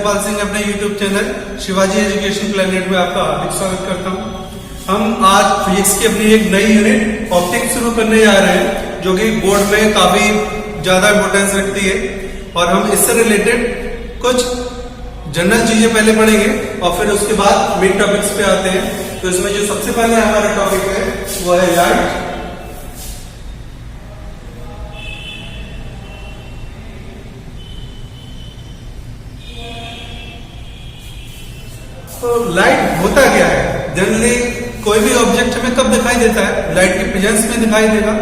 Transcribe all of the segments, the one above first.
गोपाल सिंह अपने YouTube channel Shivaji education planet में आपका हार्दिक स्वागत करता हूं। हम आज फिजिक्स की अपनी एक नई यूनिट ऑप्टिक्स शुरू करने जा रहे हैं, जो कि बोर्ड में काफी ज्यादा इंपोर्टेंस रखती है। और हम इससे रिलेटेड कुछ जनरल चीजें पहले पढ़ेंगे और फिर उसके बाद मेन टॉपिक्स पे आते हैं। तो इसमें जो सबसे पहले हमारा टॉपिक है वो है लाइट। तो लाइट होता क्या है? जनरली कोई भी ऑब्जेक्ट हमें कब दिखाई देता है? लाइट के प्रेजेंस में दिखाई देगा।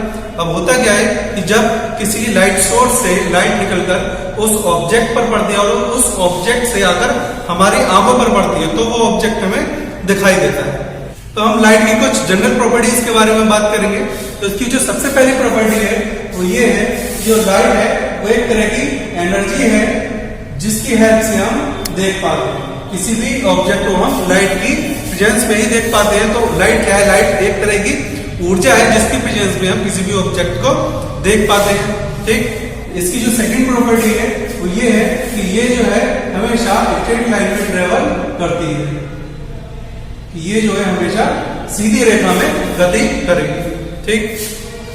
अब होता क्या है कि जब किसी लाइट सोर्स से लाइट निकलकर उस ऑब्जेक्ट पर पड़ती है और उस ऑब्जेक्ट से आकर हमारी आंखों पर पड़ती है, तो वो ऑब्जेक्ट हमें दिखाई देता है। तो हम लाइट की कुछ जनरल प्रॉपर्टीज के बारे में बात करेंगे। तो इसकी जो सबसे पहली प्रॉपर्टी है वो ये है कि जो लाइट है वो एक तरह की एनर्जी है जिसकी हेल्प से हम देख पाते हैं। किसी भी ऑब्जेक्ट को हम लाइट की प्रेजेंस में ही देख पाते हैं। तो लाइट क्या है? लाइट एक तरह की ऊर्जा है जिसकी प्रेजेंस में हम किसी भी ऑब्जेक्ट को देख पाते हैं। ठीक, इसकी जो सेकंड प्रॉपर्टी है वो ये है कि ये जो है हमेशा स्ट्रेट लाइन में ट्रेवल करती है। ये जो है हमेशा सीधी रेखा में गति करेगी। ठीक,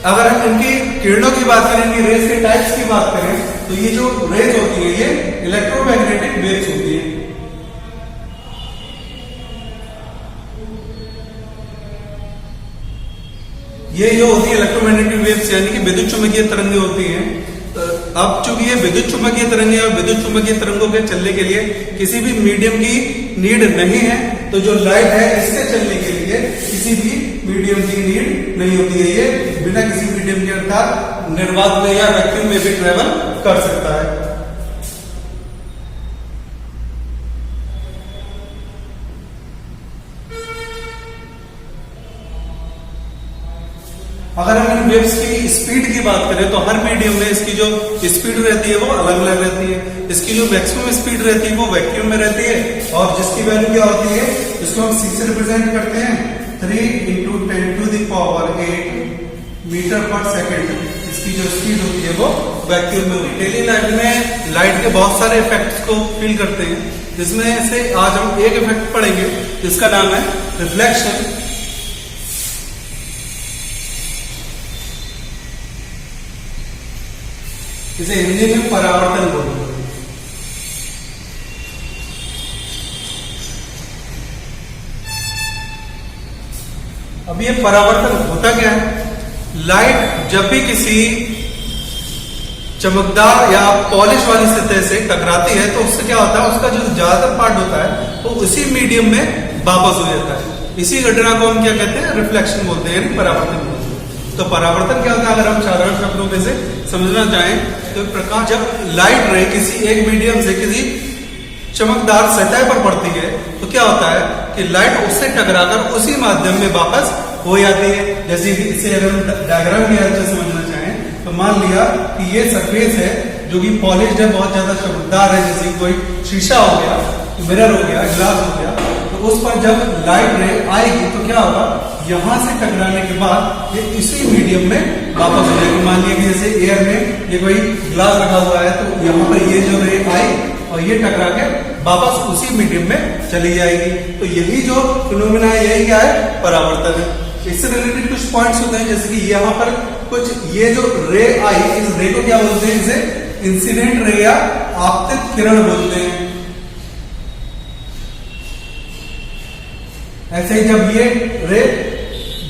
अगर हम इनकी किरणों की बात करें, इनकी रेज के टाइप्स की बात करें, तो ये जो रेज होती है ये इलेक्ट्रोमैग्नेटिक वेव्स होती है। ये जो होती है इलेक्ट्रोमैग्नेटिक वेव्स यानी कि विद्युत चुंबकीय तरंगें होती हैं। अब चूंकि ये विद्युत चुंबकीय तरंगें और विद्युत चुंबकीय तरंगों के चलने के लिए किसी भी मीडियम की नीड नहीं है, तो जो लाइट है इसके चलने के लिए किसी भी मीडियम की नीड नहीं होती है। ये बिना किसी मीडियम के अर्थात निर्वात में या वैक्यूम में भी ट्रेवल कर सकता है। अगर हम इन वेव्स की स्पीड की बात करें तो हर मीडियम में इसकी जो स्पीड रहती है वो अलग अलग रहती है। इसकी जो मैक्सिमम स्पीड रहती है वो वैक्यूम में रहती है, और जिसकी वैल्यू क्या होती है, इसको हम C से रिप्रेजेंट करते हैं 3 × 10⁸ मीटर पर सेकेंड। इसकी जो स्पीड होती है वो वैक्यूम में होती है। डेली लाइफ में लाइट के बहुत सारे इफेक्ट्स को फील करते हैं, जिसमें से आज हम एक इफेक्ट पढ़ेंगे जिसका नाम है रिफ्लेक्शन। इसे हिंदी में परावर्तन बोलते हैं। अब ये परावर्तन होता क्या है? लाइट जब भी किसी चमकदार या पॉलिश वाली सतह से टकराती है तो उससे क्या होता है, उसका जो ज्यादातर पार्ट होता है वो उसी मीडियम में वापस हो जाता है। इसी घटना को हम क्या कहते हैं? रिफ्लेक्शन बोलते हैं, यानी परावर्तन बोलते हैं। तो परावर्तन क्या होता है? अगर हम साधारण शब्दों में से समझना चाहें तो प्रकाश जब लाइट रे किसी एक मीडियम से किसी चमकदार सतह पर पड़ती है तो क्या होता है कि लाइट उससे टकराकर उसी माध्यम में वापस हो जाती है। जैसे कि इसे अगर हम डायग्राम की हेल्प से समझना चाहें तो मान लिया कि ये सरफेस है जो कि पॉलिश्ड है, बहुत ज्यादा चमकदार है, जैसे कोई शीशा हो गया, मिरर हो गया, ग्लास हो गया। तो उस पर जब लाइट रे आएगी तो क्या होगा, यहां से टकराने के बाद ये इसी मीडियम में वापस हो जाएगी। मान लिया कि जैसे एयर में ये कोई ग्लास रखा हुआ है तो यहाँ पर ये जो रे आई और ये टकरा के वापस उसी मीडियम में चली जाएगी। तो यही जो फिनोमेना है यही क्या है? परावर्तन है। इससे रिलेटेड कुछ पॉइंट्स होते हैं, जैसे कि यहाँ पर कुछ ये जो रे आई, इस रे को क्या बोलते हैं? इसे इंसिडेंट रे या आपतित किरण बोलते हैं। ऐसे ही जब ये रे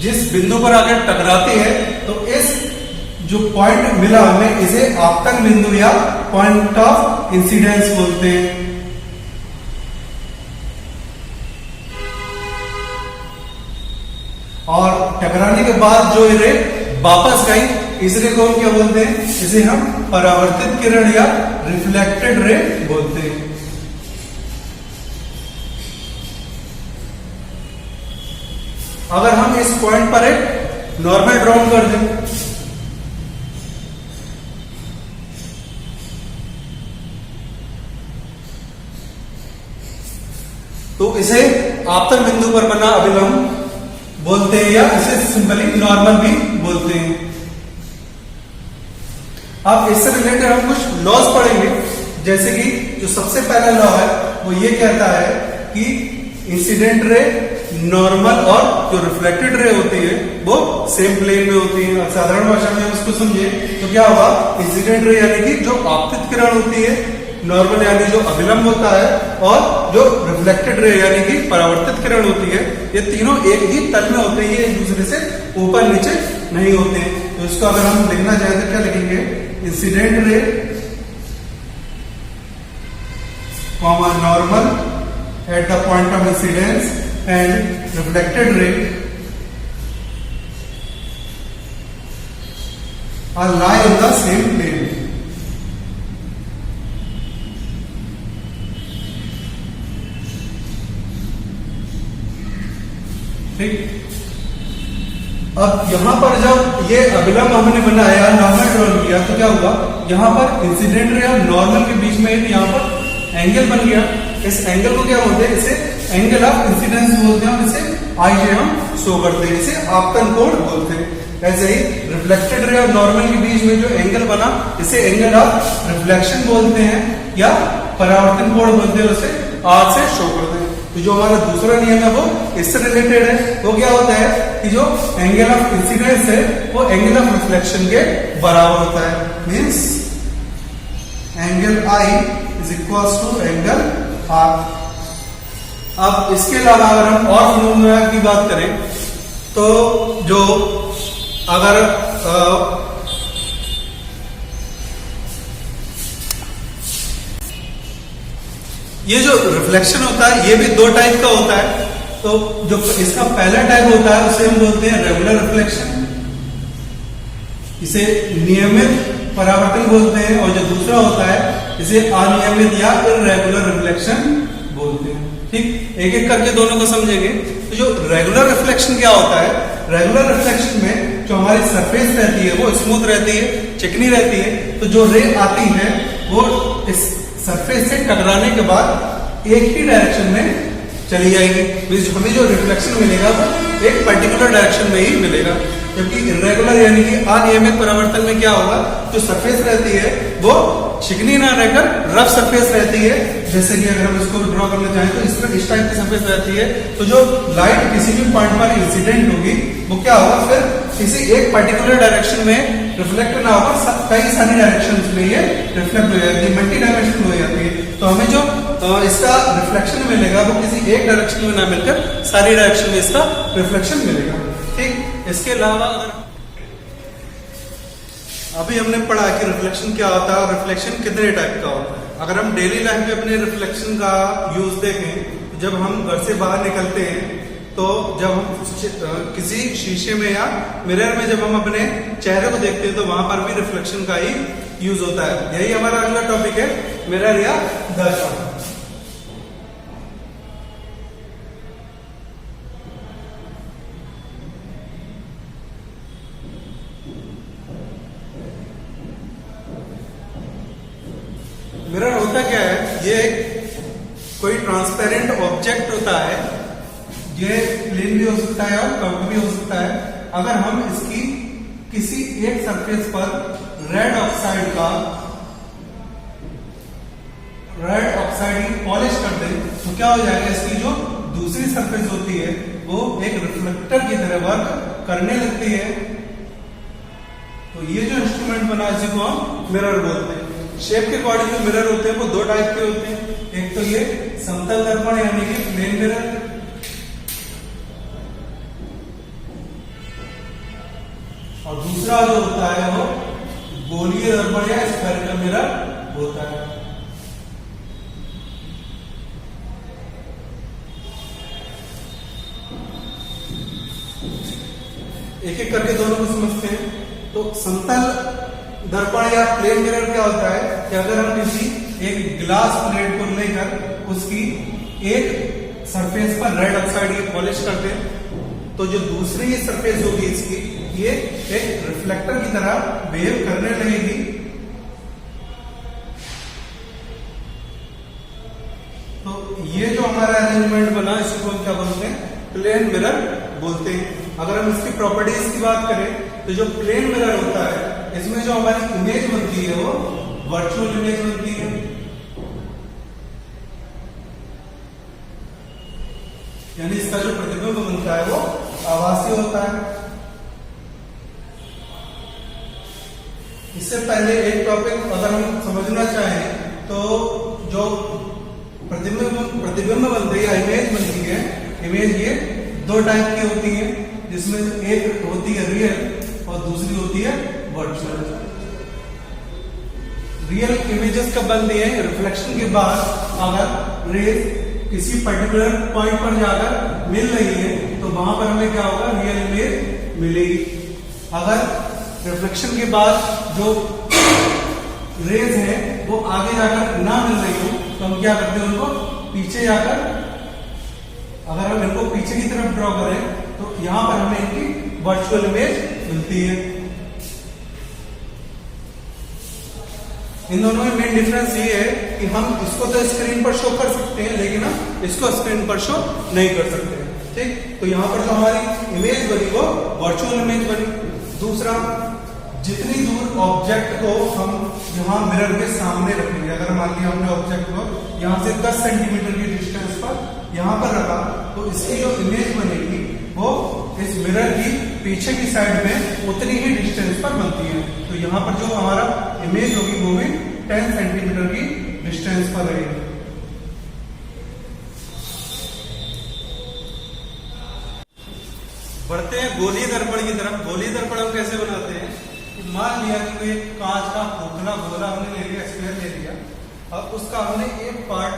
जिस बिंदु पर आकर टकराती है तो इस जो पॉइंट मिला हमें, इसे आपतन बिंदु या पॉइंट ऑफ इंसिडेंस बोलते हैं। और टकराने के बाद जो रे वापस गई, इस रे को हम क्या बोलते हैं? इसे हम परावर्तित किरण या रिफ्लेक्टेड रे बोलते हैं। अगर हम इस पॉइंट पर एक नॉर्मल ड्रॉ कर दें तो इसे आपतन बिंदु पर बना अभिलंब बोलते हैं, या इसे सिंपली नॉर्मल भी बोलते हैं। अब इससे रिलेटेड हम कुछ लॉज पढ़ेंगे, जैसे कि जो सबसे पहला लॉ है वो ये कहता है कि इंसिडेंट रे, नॉर्मल और जो रिफ्लेक्टेड रे होती है वो सेम प्लेन में होती है। साधारण भाषा में उसको समझे तो क्या होगा, इंसिडेंट रे यानी कि जो आपतित किरण होती है, नॉर्मल यानी जो अभिलंब होता है, और जो रिफ्लेक्टेड रे यानी कि परावर्तित किरण होती है, ये तीनों एक ही तल में होते हैं, ये एक दूसरे से ऊपर नीचे नहीं होते हैं। तो इसको अगर हम लिखना चाहें तो क्या लिखेंगे, incident ray comma normal at the point of incidence and reflected ray are lie on the same plane. ठीक, अब यहां पर जब ये अभिलंब हमने बनाया, नॉर्मल ड्रॉ किया, तो क्या हुआ, यहां पर इंसिडेंट रे और नॉर्मल के बीच में एक यहां पर एंगल बन गया। इस एंगल को क्या बोलते हैं, इसे एंगल ऑफ इंसिडेंस बोलते हैं, और इसे आई जे हम शो करते हैं, इसे आपतन कोण बोलते हैं। ऐसे ही रिफ्लेक्टेड रे और नॉर्मल के बीच में जो एंगल बना, इसे एंगल ऑफ रिफ्लेक्शन बोलते हैं या परावर्तन कोण बोलते हैं, उसे आर से शो करते हैं। तो जो हमारा दूसरा नियम है वो इससे रिलेटेड है। वो क्या होता है कि जो एंगल ऑफ इंसिडेंस है वो एंगल ऑफ रिफ्लेक्शन के बराबर होता है, means angle I is equal to angle R. अब इसके अलावा अगर हम और फिनोमेना की बात करें तो जो अगर ये जो रिफ्लेक्शन होता है ये भी दो टाइप का होता है। तो जो इसका पहला टाइप होता है उसे हम बोलते हैं रेगुलर रिफ्लेक्शन, इसे नियमित परावर्तन बोलते हैं, और जो दूसरा होता है इसे अनियमित या इररेगुलर रिफ्लेक्शन बोलते हैं। ठीक, एक एक करके दोनों को समझेंगे। तो जो रेगुलर रिफ्लेक्शन क्या होता है, रेगुलर रिफ्लेक्शन में जो हमारी सरफेस रहती है वो स्मूथ रहती है, चिकनी रहती है। तो जो रे आती है वो इस सरफेस से टकराने के बाद एक ही डायरेक्शन में चली जाएगी। हमें जो रिफ्लेक्शन मिलेगा वो एक पर्टिकुलर डायरेक्शन में ही मिलेगा। जबकि इरेगुलर यानी कि अनियमित परावर्तन में क्या होगा, जो सरफेस रहती है वो चिकनी ना रहकर रफ सरफेस रहती है। जैसे कि अगर हम इसको ड्रॉ करना चाहें तो इस टाइप की सरफेस रहती है। तो जो लाइट किसी भी पॉइंट पर इंसिडेंट होगी वो क्या होगा, फिर किसी एक पर्टिकुलर डायरेक्शन में रिफ्लेक्ट ना होकर कई सारी डायरेक्शन में ये रिफ्लेक्ट हो जाती है, मल्टी डायमेंशनल हो जाती है। तो हमें जो इसका रिफ्लेक्शन मिलेगा वो किसी एक डायरेक्शन में ना मिलकर सारी डायरेक्शन में इसका रिफ्लेक्शन मिलेगा। ठीक, इसके अलावा अगर अभी हमने पढ़ा कि रिफ्लेक्शन क्या होता है और रिफ्लेक्शन कितने टाइप का होता है। अगर हम डेली लाइफ में अपने रिफ्लेक्शन का यूज देखें, तो जब हम घर से बाहर निकलते हैं तो जब हम किसी शीशे में या मिरर में जब हम अपने चेहरे को देखते हैं तो वहां पर भी रिफ्लेक्शन का ही यूज होता है। यही हमारा अगला टॉपिक है, मिरर या दर्पण। मिरर होता क्या है, ये कोई ट्रांसपेरेंट ऑब्जेक्ट होता है, ये प्लेन भी हो सकता है और कर्व भी हो सकता है। अगर हम इसकी किसी एक सरफेस पर रेड ऑक्साइड की पॉलिश कर दें तो क्या हो जाएगा, इसकी जो दूसरी सरफेस होती है वो एक रिफ्लेक्टर की तरह वर्क करने लगती है। तो ये जो इंस्ट्रूमेंट बना इसी को हम मिरर बोलते हैं। शेप के अकॉर्डिंग जो मिरर होते हैं वो दो टाइप के होते हैं। एक तो ये समतल दर्पण यानी कि प्लेन मिरर, और दूसरा जो होता है वो गोलीय दर्पण या स्फेरिकल मिरर होता है। एक एक करके दोनों को समझते हैं। तो समतल दर्पण या प्लेन मिरर क्या होता है कि अगर हम किसी एक ग्लास प्लेट को लेकर उसकी एक सरफेस पर रेड ऑक्साइड की पॉलिश करते हैं तो जो दूसरी सरफेस होगी इसकी, ये एक रिफ्लेक्टर की तरह बिहेव करने लगेगी। तो ये जो हमारा अरेंजमेंट बना इसको हम क्या बोलते हैं, प्लेन मिरर बोलते हैं। अगर हम इसकी प्रॉपर्टीज की बात करें तो जो प्लेन मिरर होता है, इसमें जो हमारी इमेज बनती है वो वर्चुअल इमेज बनती है। यानी इसका जो प्रतिबिंब बनता है वो आभासी होता है। इससे पहले एक टॉपिक अगर हम समझना चाहें तो जो प्रतिबिंब बनती है, इमेज बनती है, इमेज ये दो टाइप की होती है, जिसमें एक होती है रियल और दूसरी होती है वर्चुअल। रियल इमेजेस कब बनती है? रिफ्लेक्शन के बाद अगर रेज किसी पर्टिकुलर पॉइंट पर जाकर मिल रही है तो वहां पर हमें क्या होगा? रियल इमेज मिलेगी। अगर रिफ्लेक्शन के बाद जो रेज है वो आगे जाकर ना मिल रही हो तो हम क्या करते हैं? उनको पीछे जाकर, अगर हम इनको पीछे की तरफ ड्रॉ करें तो यहां पर हमें इनकी वर्चुअल इमेज मिलती है। इन दोनों में मेन डिफरेंस ये है कि हम इसको तो स्क्रीन पर शो कर सकते हैं लेकिन हम इसको स्क्रीन पर शो नहीं कर सकते। ठीक, तो यहां पर जो हमारी इमेज बनी वो वर्चुअल इमेज बनी। दूसरा, जितनी दूर ऑब्जेक्ट को हम यहाँ मिरर के सामने रखेंगे, अगर मान लिया हमने ऑब्जेक्ट को यहाँ से 10 सेंटीमीटर की डिस्टेंस पर यहाँ पर रखा तो इसकी जो इमेज बनेगी वो इस मिरर की पीछे की साइड में उतनी ही डिस्टेंस पर बनती है। तो यहाँ पर जो हमारा इमेज होगी वो भी 10 सेंटीमीटर की डिस्टेंस पर रहेगी। बढ़ते हैं गोलीय दर्पण की तरफ। गोलीय दर्पण हम कैसे बनाते हैं? मान लिया कि कोई कांच का खोखला गोला हमने ले लिया, स्क्वायर ले लिया, और उसका हमने एक पार्ट,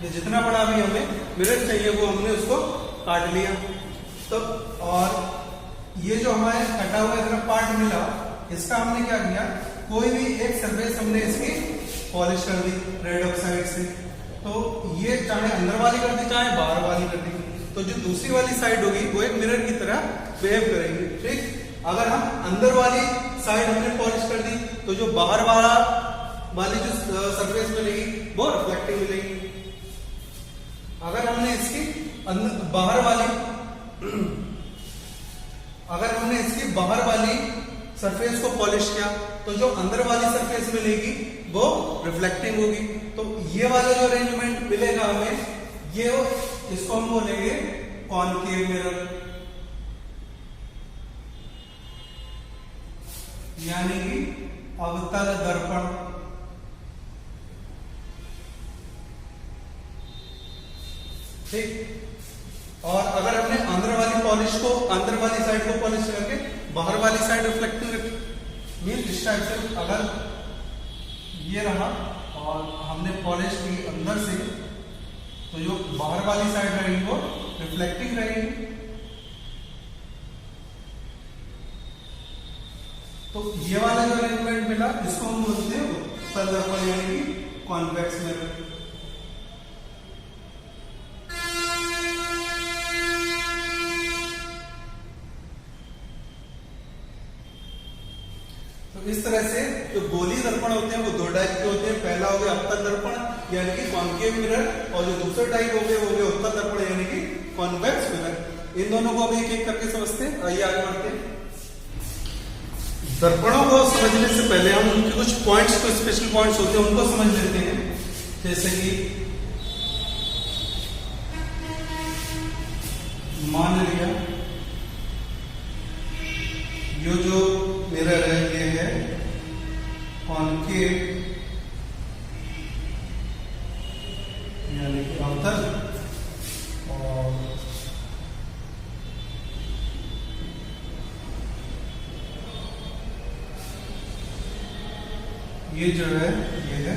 ये जितना बड़ा भी हमें मिरर चाहिए वो हमने उसको काट लिया। तो और ये जो हमारे कटा हुआ इतना पार्ट मिला, इसका हमने क्या किया? कोई भी एक सरफेस हमने इसकी पॉलिश कर दी रेड ऑक्साइड से। तो ये चाहे अंदर वाली कर दी चाहे बाहर वाली कर दी, तो जो दूसरी वाली साइड होगी वो एक मिरर की तरह बिहेव करेगी। ठीक, अगर हम अंदर वाली साइड हमने पॉलिश कर दी तो जो बाहर वाली जो सरफेस मिलेगी वो रिफ्लेक्टिंग मिलेगी। अगर हमने इसकी बाहर वाली सरफेस को पॉलिश किया तो जो अंदर वाली सरफेस मिलेगी वो रिफ्लेक्टिंग होगी। तो ये वाला जो अरेंजमेंट मिलेगा हमें, ये इसको हम बोलेंगे कॉनकेव मिरर, यानी कि अवतल दर्पण। ठीक, और अगर हमने अंदर वाली साइड को पॉलिश करके बाहर वाली साइड रिफ्लेक्टिंग मीन इस टाइप से, अगर ये रहा और हमने पॉलिश की अंदर से, तो जो बाहर वाली साइड रहेगी वो रिफ्लेक्टिंग रहेगी। तो ये वाला जो अरेंजमेंट मिला इसको हम बोलते हैं उत्तल दर्पण, यानी कि कॉन्वेक्स मिरर। तो इस तरह से जो गोलीय दर्पण होते हैं वो दो टाइप के होते हैं। पहला हो गया अवतल दर्पण यानी कि कॉनकेव मिरर, और जो दूसरा टाइप हो गया उत्तल दर्पण यानी कि कॉन्वेक्स मिरर। इन दोनों को हम एक एक करके समझते हैं। आइए आगे बढ़ते हैं। दर्पणों को समझने से पहले हम उनके कुछ पॉइंट्स, कुछ स्पेशल पॉइंट्स होते हैं उनको समझ लेते हैं। जैसे कि मान लिया ये जो मिरर है ये है कॉनकेव यानी कि अवतल, और ये जो है ये है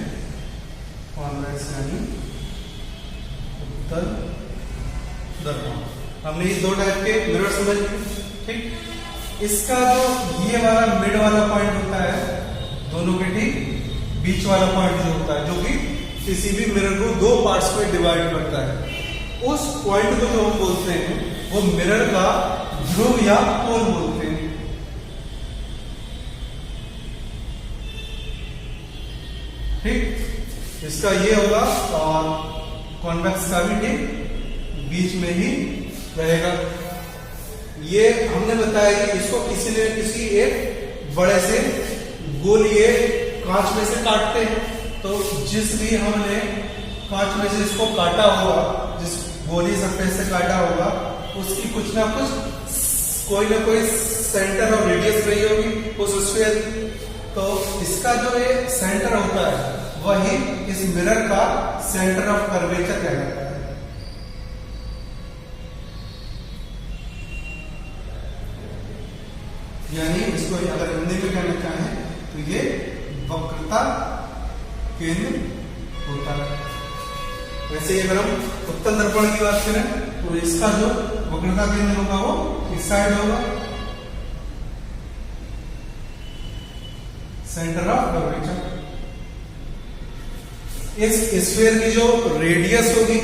कॉन्वेक्स यानी उत्तल दर्पण। हमने ये दो टाइप के मिरर समझ लिए। ठीक, इसका जो ये वाला मिड वाला पॉइंट होता है, दोनों के ठीक बीच वाला पॉइंट जो होता है, जो कि किसी भी मिरर को दो पार्ट्स में डिवाइड करता है, उस पॉइंट को जो हम बोलते हैं वो मिरर का ध्रुव या पोल बोलते हैं। ठीक, इसका ये होगा और कॉन्वेक्स का भी ठीक बीच में ही रहेगा। ये हमने बताया कि इसको किसी एक बड़े से गोलीय कांच में से काटते हैं। तो जिस भी हमने कांच में से इसको काटा हुआ, जिस गोली सरफेस से काटा होगा, उसकी कुछ ना कोई सेंटर और रेडियस रही होगी उस स्फीयर। तो इसका जो ये सेंटर होता है वही इस मिरर का सेंटर ऑफ कर्वेचर कहलाता है। यानी इसको अगर हिंदी में कहना चाहें तो ये वक्रता केंद्र होता है। वैसे अगर हम उत्तल दर्पण की बात करें तो इसका जो वक्रता केंद्र होगा वो इस साइड होगा, सेंटर ऑफ कर्वेचर। इस स्फीयर की जो रेडियस होगी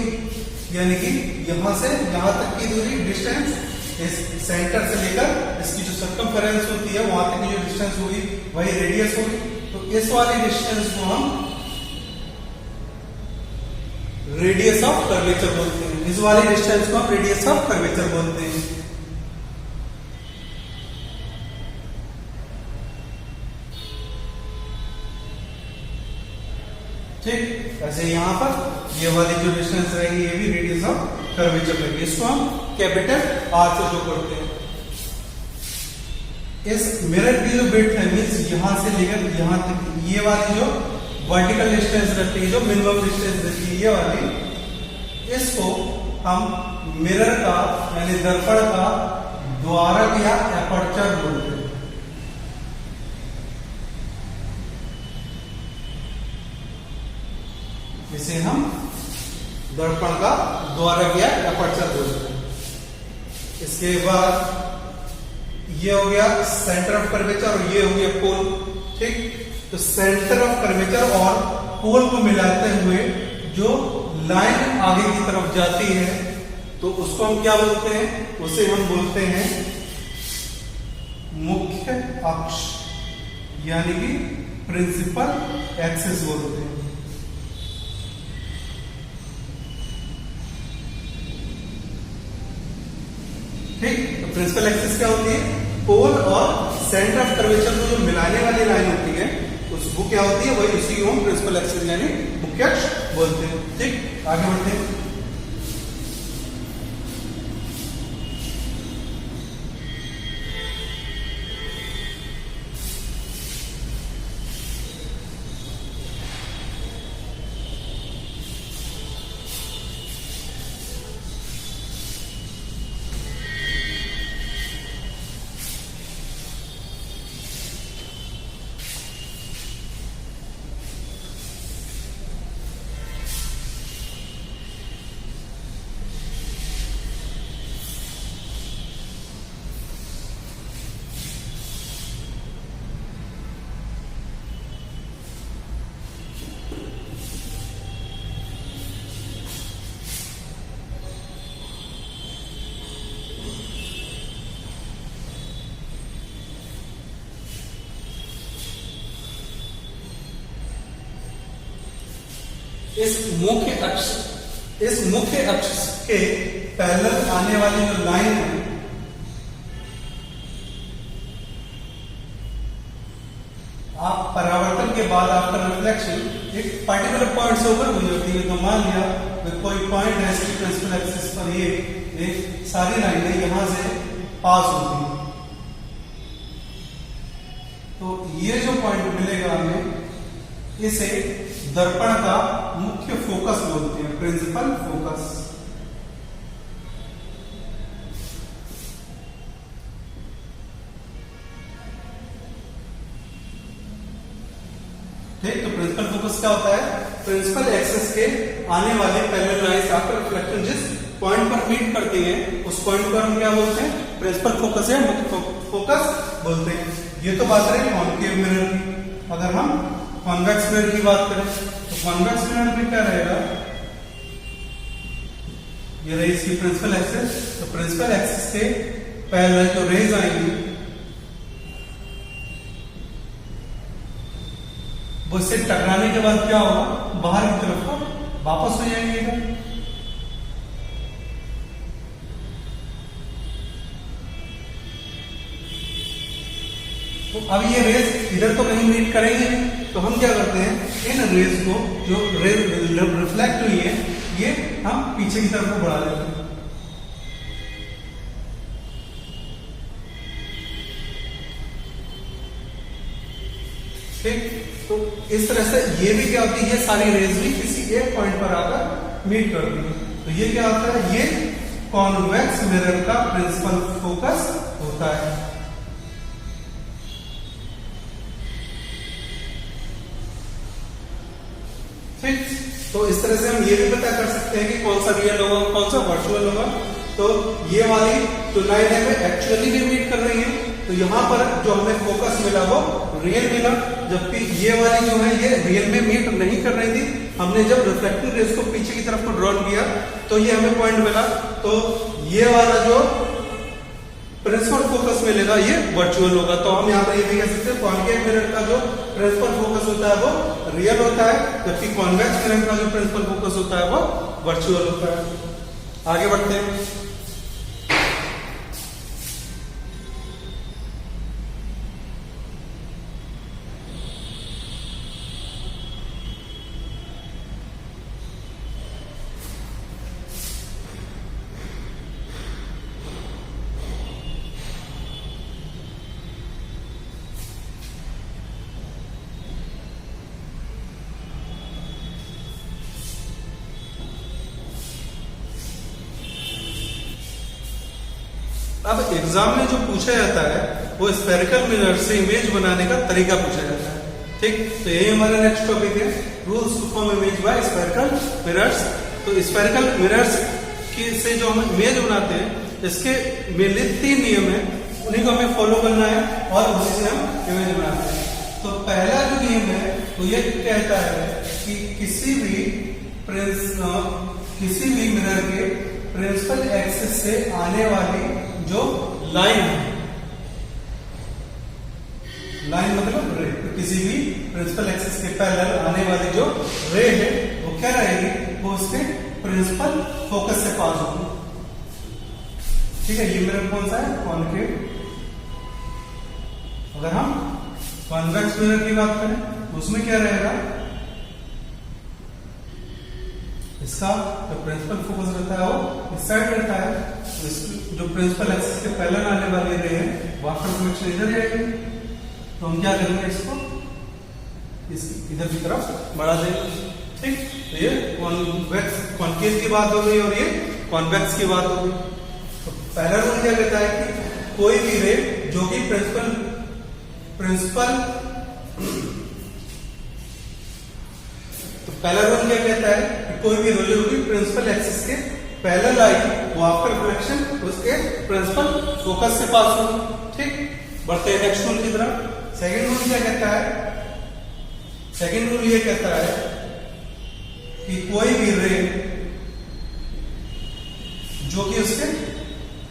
यानी कि यहां से यहां तक की दूरी डिस्टेंस, इस सेंटर से लेकर इसकी जो सर्कमफेरेंस होती है वहां तक की जो डिस्टेंस होगी वही रेडियस होगी। तो इस वाली डिस्टेंस को हम रेडियस ऑफ कर्वेचर बोलते हैं। इस वाली डिस्टेंस को हम रेडियस ऑफ कर्वेचर बोलते हैं। ठीक, ऐसे यहां पर ये वाली जो डिस्टेंस रहेगी ये भी रेडियस ऑफ कर्वेचर रहेगी। इसको हम कैपिटल आर से शो करते हैं। इस मिरर की जो विड्थ है मींस यहां से लेकर यहां तक, ये वाली जो वर्टिकल डिस्टेंस रहती है, जो मिनिमम डिस्टेंस रहती है ये वाली, इसको हम मिरर का यानी दर्पण का द्वारक या एपर्चर बोलते हैं। इसे हम दर्पण का द्वारक या एपर्चर बोलते हैं। इसके बाद ये हो गया सेंटर ऑफ कर्वेचर और ये हो गया पोल। ठीक, तो सेंटर ऑफ कर्वेचर और पोल को मिलाते हुए जो लाइन आगे की तरफ जाती है तो उसको हम क्या बोलते हैं? उसे हम बोलते हैं मुख्य अक्ष यानी कि प्रिंसिपल एक्सिस बोलते हैं। ठीक, तो प्रिंसिपल एक्सिस क्या होती है? पोल और सेंटर ऑफ कर्वेचर को जो मिलाने वाली लाइन होती है उसको क्या होती है? वही उसी को हम प्रिंसिपल एक्सिस यानी मुख्य अक्ष बोलते हैं। ठीक, आगे बढ़ते हैं। इस मुख्य अक्ष के पैरेलल आने वाली जो लाइन है आप परावर्तन के बाद आफ्टर रिफ्लेक्शन एक पर्टिकुलर पॉइंट से ऊपर हुई होती है। तो मान लिया कोई पॉइंट है इसकी प्रिंसिपल एक्सिस पर, ये सारी लाइनें यहां से पास होती है। तो ये जो पॉइंट मिलेगा हमें इसे दर्पण का मुख्य फोकस बोलते हैं, प्रिंसिपल फोकस। ठीक, तो प्रिंसिपल फोकस क्या होता है? प्रिंसिपल एक्सिस के आने वाले पैरेलल लाइंस आफ्टर रिफ्लेक्शन जिस पॉइंट पर मीट करती हैं उस पॉइंट पर हम क्या बोलते हैं? प्रिंसिपल फोकस या मुख्य फोकस बोलते हैं। ये तो बात रही कॉन्केव मिरर की। अगर हम कॉन्वेक्स मिरर की बात करें तो कॉन्वेक्स मिरर में क्या रहेगा? ये रही इसकी प्रिंसिपल एक्सिस। तो प्रिंसिपल एक्सिस के पैरेलल जो रेज आएंगी वो इससे टकराने के बाद क्या होगा? बाहर की तरफ वापस हो जाएंगे। तो अब ये रेज इधर तो कहीं मीट करेंगे, तो हम क्या करते हैं? इन रेज को जो रेज रिफ्लेक्ट हुई है ये हम पीछे की तरफ को बढ़ा देते हैं। ठीक, तो इस तरह से ये भी क्या होती है, ये सारी रेज भी किसी एक पॉइंट पर आकर मीट करती है। तो ये क्या होता है, ये कॉन्वेक्स मिरर का प्रिंसिपल फोकस होता है। ठीक, तो इस तरह से हम ये भी पता कर सकते हैं कि कौन सा रियल होगा कौन सा वर्चुअल होगा। तो ये वाली जो लाइन है वो एक्चुअली भी मीट कर रही है, तो यहां पर जो हमें फोकस मिला वो रियल मिला, जबकि ये वाली जो है ये रियल में मीट नहीं कर रही थी। हमने जब रिफ्लेक्टिव रेज को पीछे की तरफ को ड्रॉन किया तो ये हमें पॉइंट मिला। तो ये वाला जो प्रिंसिपल फोकस मिलेगा ये वर्चुअल होगा। तो हम यहाँ पर ये भी कह सकते हैं कॉन्केव मिरर का जो प्रिंसिपल फोकस होता है वो रियल होता है, जबकि कॉन्वेक्स मिरर का जो प्रिंसिपल फोकस होता है वो वर्चुअल होता है। आगे बढ़ते हैं। अब एग्जाम में जो पूछा जाता है वो स्फेरिकल मिरर से इमेज बनाने का तरीका पूछा जाता है। ठीक, तो यही हमारा नेक्स्ट टॉपिक है, rules to form image by spherical mirrors. तो स्फेरिकल मिरर्स से जो हम इमेज बनाते हैं इसके मेनली 3 नियम है, उन्हीं को हमें फॉलो करना है और उसी से हम इमेज बनाते हैं। तो पहला जो नियम है वो ये कहता है कि किसी भी मिरर के प्रिंसिपल एक्सिस से आने वाली जो लाइन है, लाइन मतलब रे, तो किसी भी प्रिंसिपल एक्सिस के पैरेलल आने वाली जो रे है वो क्या रहेगी, वो उसके प्रिंसिपल फोकस से पास होगी। ठीक है, ये मिरर कौन सा है, कॉन्केव। अगर हम कॉन्वेक्स मिरर की बात करें तो उसमें क्या रहेगा, इसका जो प्रिंसिपल फोकस रहता है वो इस साइड रहता है, तो जो प्रिंसिपल एक्सिस के पैरेलल आने वाली रे है वो आफ्टर प्रोजेक्शन इधर जाएगी। तो हम क्या करेंगे, इसको इधर की तरफ बढ़ा देंगे। ठीक, तो ये कॉन्वेक्स कॉन्केव की बात हो गई और ये कॉन्वेक्स की बात हो गई। तो पहला रूल क्या कहता है कि कोई भी रे जो कि तो पहला रूल क्या कहता है कि कोई भी रे जो कि प्रिंसिपल एक्सिस के पैरेलल आई वो आफ्टर रिफ्लेक्शन उसके प्रिंसिपल फोकस से पास होगी। ठीक, बढ़ते हैं नेक्स्ट रूल की तरफ। सेकेंड रूल क्या कहता है, सेकेंड रूल ये कहता है कि कोई भी रे जो कि उसके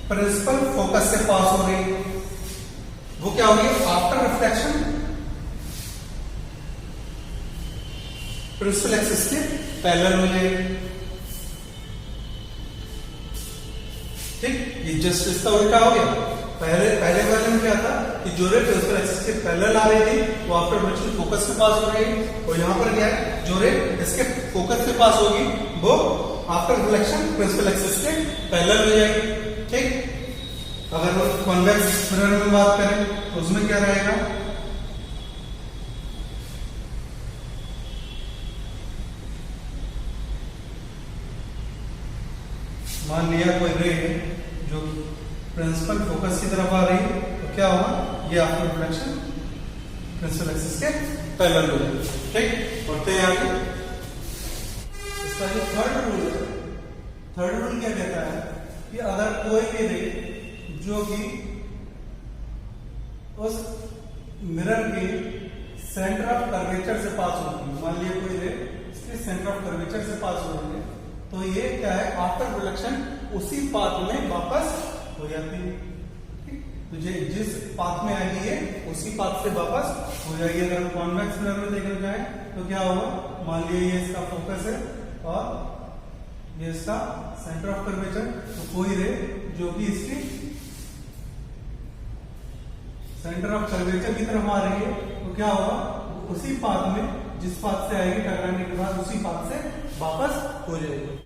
प्रिंसिपल फोकस से पास हो रही है वो क्या होगी, आफ्टर रिफ्लेक्शन प्रिंसिपल एक्सिस के पैरेलल हो जाएगी। ठीक, ये जस्ट इसका उल्टा हो गया। पहले वाले में क्या था कि जो रे प्रिंसिपल एक्सिस के पैरेलल आ रही थी वो आफ्टर रिफ्लेक्शन फोकस से पास हो रही है, और यहां पर क्या है, जो रे इसके फोकस से पास होगी वो आफ्टर रिफ्लेक्शन प्रिंसिपल एक्सिस के पैरेलल हो जाएगी। ठीक, अगर हम कॉन्वेक्स मिरर में बात करें तो उसमें क्या रहेगा, मान लिया कोई रे जो प्रिंसिपल फोकस की तरफ आ रही है तो क्या होगा, ये आफ्टर रिफ्लेक्शन प्रिंसिपल एक्सिस के पैरेलल हो जाएगा। ठीक, बढ़ते हैं आगे। इसका जो थर्ड रूल है, थर्ड रूल क्या कहता है कि अगर कोई भी रे जो कि उस मिरर के सेंटर ऑफ कर्वेचर से पास होती है, मान लिया कोई रे इसके सेंटर ऑफ कर्वेचर से पास हो रही है, तो ये क्या है, आफ्टर रिफ्लेक्शन उसी पाथ में वापस हो जाती है। तो जिस पाथ में आएगी ये उसी पाथ से वापस हो जाएगी। अगर हम कॉन्वेक्स मिरर में देखना चाहें तो क्या होगा, मान लिया ये इसका फोकस है और ये इसका सेंटर ऑफ कर्वेचर, तो कोई रे जो कि इसकी सेंटर ऑफ कर्वेचर की तरफ आ रही है तो क्या होगा, उसी पाथ में जिस पाथ से आएगी टकराने के बाद उसी पाथ से वापस हो जाएगी।